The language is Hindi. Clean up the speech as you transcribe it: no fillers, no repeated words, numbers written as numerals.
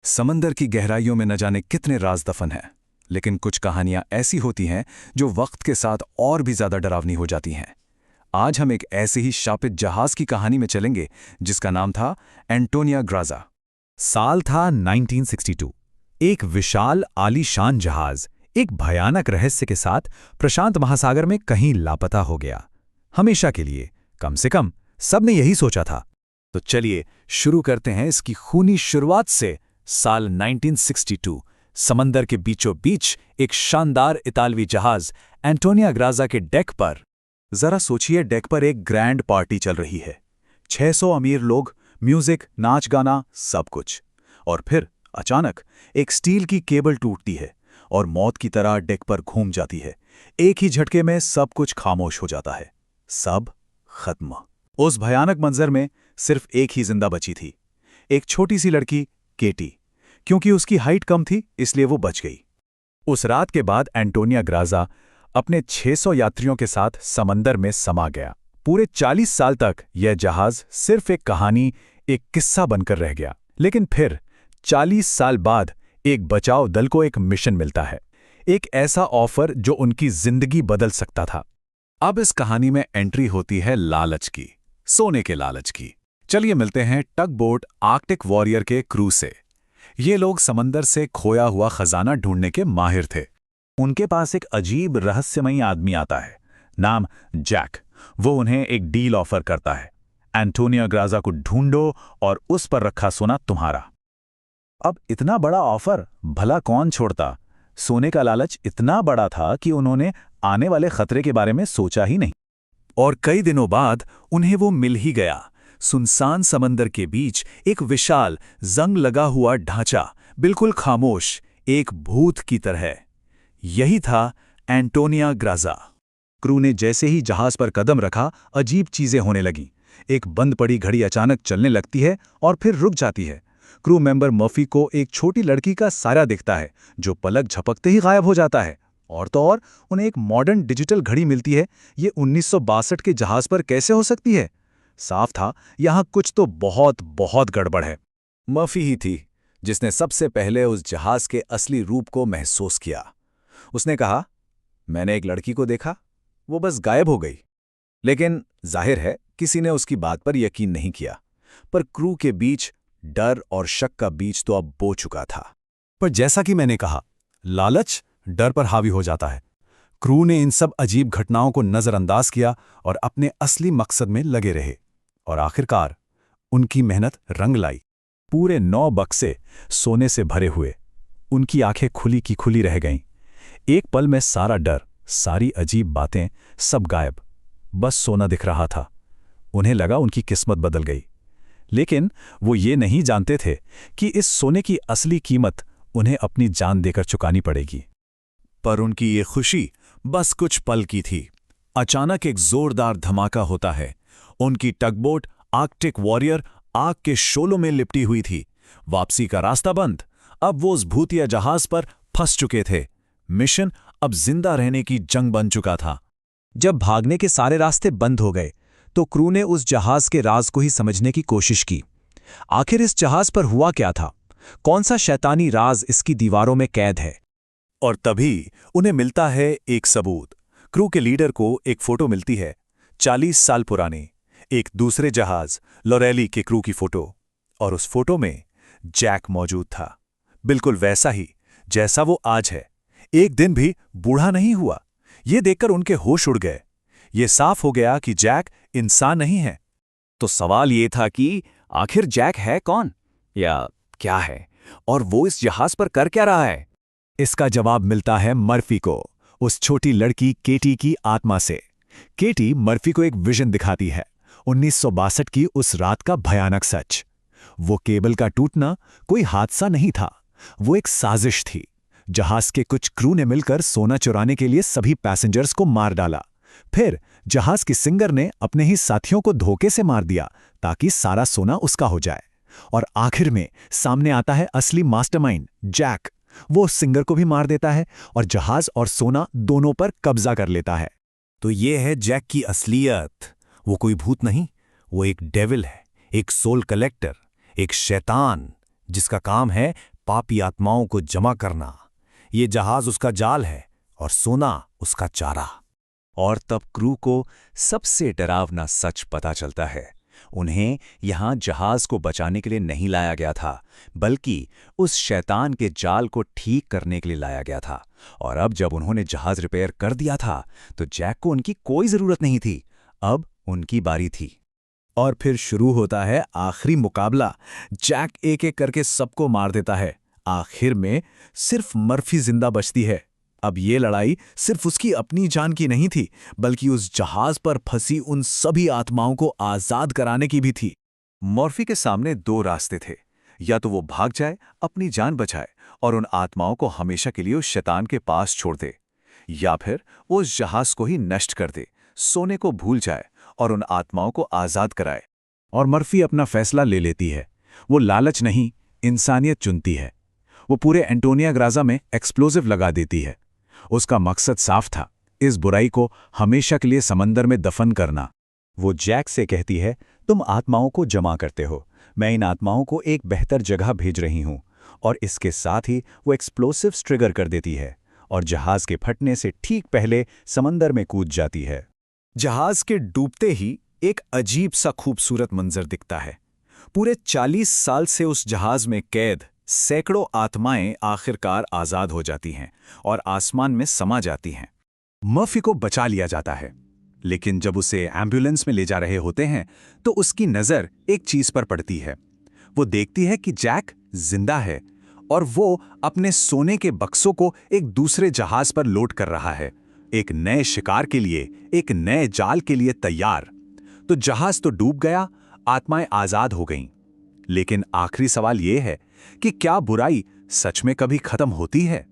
समंदर की गहराइयों में न जाने कितने राज दफन हैं, लेकिन कुछ कहानियां ऐसी होती हैं जो वक्त के साथ और भी ज्यादा डरावनी हो जाती हैं। आज हम एक ऐसे ही शापित जहाज की कहानी में चलेंगे जिसका नाम था एंटोनिया ग्राजा। साल था 1962। एक विशाल आलीशान जहाज एक भयानक रहस्य के साथ प्रशांत महासागर में कहीं लापता हो गया, हमेशा के लिए। कम से कम सबने यही सोचा था। तो चलिए शुरू करते हैं इसकी खूनी शुरुआत से। साल 1962, समंदर के बीचों बीच एक शानदार इतालवी जहाज एंटोनिया ग्राजा के डेक पर। जरा सोचिए, डेक पर एक ग्रैंड पार्टी चल रही है, 600 अमीर लोग, म्यूजिक, नाच गाना, सब कुछ। और फिर अचानक एक स्टील की केबल टूटती है और मौत की तरह डेक पर घूम जाती है। एक ही झटके में सब कुछ खामोश हो जाता है, सब खत्म। उस भयानक मंजर में सिर्फ एक ही जिंदा बची थी, एक छोटी सी लड़की केटी। क्योंकि उसकी हाइट कम थी इसलिए वो बच गई। उस रात के बाद एंटोनिया ग्राजा अपने 600 यात्रियों के साथ समंदर में समा गया। पूरे 40 साल तक यह जहाज सिर्फ एक कहानी, एक किस्सा बनकर रह गया। लेकिन फिर 40 साल बाद एक बचाव दल को एक मिशन मिलता है, एक ऐसा ऑफर जो उनकी जिंदगी बदल सकता था। अब इस कहानी में एंट्री होती है लालच की, सोने के लालच की। चलिए मिलते हैं टग बोट आर्कटिक वॉरियर के क्रू से। ये लोग समंदर से खोया हुआ खजाना ढूंढने के माहिर थे। उनके पास एक अजीब रहस्यमयी आदमी आता है, नाम जैक। वो उन्हें एक डील ऑफर करता है, एंटोनिया ग्राजा को ढूंढो और उस पर रखा सोना तुम्हारा। अब इतना बड़ा ऑफर भला कौन छोड़ता? सोने का लालच इतना बड़ा था कि उन्होंने आने वाले खतरे के बारे में सोचा ही नहीं। और कई दिनों बाद उन्हें वो मिल ही गया। सुनसान समंदर के बीच एक विशाल जंग लगा हुआ ढांचा, बिल्कुल खामोश, एक भूत की तरह। यही था एंटोनिया ग्राजा। क्रू ने जैसे ही जहाज पर कदम रखा, अजीब चीजें होने लगीं। एक बंद पड़ी घड़ी अचानक चलने लगती है और फिर रुक जाती है। क्रू मेंबर मर्फी को एक छोटी लड़की का साया दिखता है जो पलक झपकते ही गायब हो जाता है। और तो और उन्हें एक मॉडर्न डिजिटल घड़ी मिलती है। ये 1962 के जहाज पर कैसे हो सकती है? साफ था, यहां कुछ तो बहुत बहुत गड़बड़ है। मर्फी ही थी जिसने सबसे पहले उस जहाज के असली रूप को महसूस किया। उसने कहा, मैंने एक लड़की को देखा, वो बस गायब हो गई। लेकिन जाहिर है किसी ने उसकी बात पर यकीन नहीं किया। पर क्रू के बीच डर और शक का बीज तो अब बो चुका था। पर जैसा कि मैंने कहा, लालच डर पर हावी हो जाता है। क्रू ने इन सब अजीब घटनाओं को नजरअंदाज किया और अपने असली मकसद में लगे रहे। और आखिरकार उनकी मेहनत रंग लाई। पूरे 9 बक्से सोने से भरे हुए, उनकी आंखें खुली की खुली रह गईं। एक पल में सारा डर, सारी अजीब बातें, सब गायब। बस सोना दिख रहा था। उन्हें लगा उनकी किस्मत बदल गई। लेकिन वो ये नहीं जानते थे कि इस सोने की असली कीमत उन्हें अपनी जान देकर चुकानी पड़ेगी। पर उनकी ये खुशी बस कुछ पल की थी। अचानक एक जोरदार धमाका होता है। उनकी टगबोट आर्कटिक वॉरियर आग के शोलों में लिपटी हुई थी। वापसी का रास्ता बंद। अब वो उस भूतिया जहाज पर फंस चुके थे। मिशन अब जिंदा रहने की जंग बन चुका था। जब भागने के सारे रास्ते बंद हो गए तो क्रू ने उस जहाज के राज को ही समझने की कोशिश की। आखिर इस जहाज पर हुआ क्या था? कौन सा शैतानी राज इसकी दीवारों में कैद है? और तभी उन्हें मिलता है एक सबूत। क्रू के लीडर को एक फोटो मिलती है, 40 साल पुरानी, एक दूसरे जहाज लॉरेली के क्रू की फोटो। और उस फोटो में जैक मौजूद था, बिल्कुल वैसा ही जैसा वो आज है। एक दिन भी बूढ़ा नहीं हुआ। ये देखकर उनके होश उड़ गए। ये साफ हो गया कि जैक इंसान नहीं है। तो सवाल ये था कि आखिर जैक है कौन, या क्या है, और वो इस जहाज पर कर क्या रहा है? इसका जवाब मिलता है मर्फी को, उस छोटी लड़की केटी की आत्मा से। केटी मर्फी को एक विजन दिखाती है, 1962 की उस रात का भयानक सच। वो केबल का टूटना कोई हादसा नहीं था, वो एक साजिश थी। जहाज के कुछ क्रू ने मिलकर सोना चुराने के लिए सभी पैसेंजर्स को मार डाला। फिर जहाज की सिंगर ने अपने ही साथियों को धोखे से मार दिया ताकि सारा सोना उसका हो जाए। और आखिर में सामने आता है असली मास्टरमाइंड जैक। वो सिंगर को भी मार देता है और जहाज और सोना दोनों पर कब्जा कर लेता है। तो ये है जैक की असलियत। वो कोई भूत नहीं, वो एक डेविल है, एक सोल कलेक्टर, एक शैतान जिसका काम है पापी आत्माओं को जमा करना। ये जहाज उसका जाल है और सोना उसका चारा। और तब क्रू को सबसे डरावना सच पता चलता है। उन्हें यहां जहाज को बचाने के लिए नहीं लाया गया था, बल्कि उस शैतान के जाल को ठीक करने के लिए लाया गया था। और अब जब उन्होंने जहाज रिपेयर कर दिया था तो जैक को उनकी कोई जरूरत नहीं थी। अब उनकी बारी थी। और फिर शुरू होता है आखिरी मुकाबला। जैक एक एक करके सबको मार देता है। आखिर में सिर्फ मर्फी जिंदा बचती है। अब ये लड़ाई सिर्फ उसकी अपनी जान की नहीं थी, बल्कि उस जहाज पर फंसी उन सभी आत्माओं को आजाद कराने की भी थी। मर्फी के सामने दो रास्ते थे। या तो वो भाग जाए, अपनी जान बचाए और उन आत्माओं को हमेशा के लिए उस शैतान के पास छोड़ दे, या फिर वो उस जहाज को ही नष्ट कर दे, सोने को भूल जाए और उन आत्माओं को आजाद कराए। और मर्फी अपना फैसला ले लेती है। वो लालच नहीं, इंसानियत चुनती है। वो पूरे एंटोनिया ग्राजा में एक्सप्लोजिव लगा देती है। उसका मकसद साफ था, इस बुराई को हमेशा के लिए समंदर में दफन करना। वो जैक से कहती है, तुम आत्माओं को जमा करते हो, मैं इन आत्माओं को एक बेहतर जगह भेज रही हूं। और इसके साथ ही वो एक्सप्लोसिव्स ट्रिगर कर देती है और जहाज के फटने से ठीक पहले समंदर में कूद जाती है। जहाज के डूबते ही एक अजीब सा खूबसूरत मंजर दिखता है। पूरे 40 साल से उस जहाज में कैद सैकड़ों आत्माएं आखिरकार आजाद हो जाती हैं और आसमान में समा जाती हैं। मर्फी को बचा लिया जाता है, लेकिन जब उसे एम्बुलेंस में ले जा रहे होते हैं तो उसकी नज़र एक चीज पर पड़ती है। वो देखती है कि जैक जिंदा है और वो अपने सोने के बक्सों को एक दूसरे जहाज पर लोड कर रहा है, एक नए शिकार के लिए, एक नए जाल के लिए तैयार। तो जहाज तो डूब गया, आत्माएं आजाद हो गईं। लेकिन आखिरी सवाल यह है कि क्या बुराई सच में कभी खत्म होती है?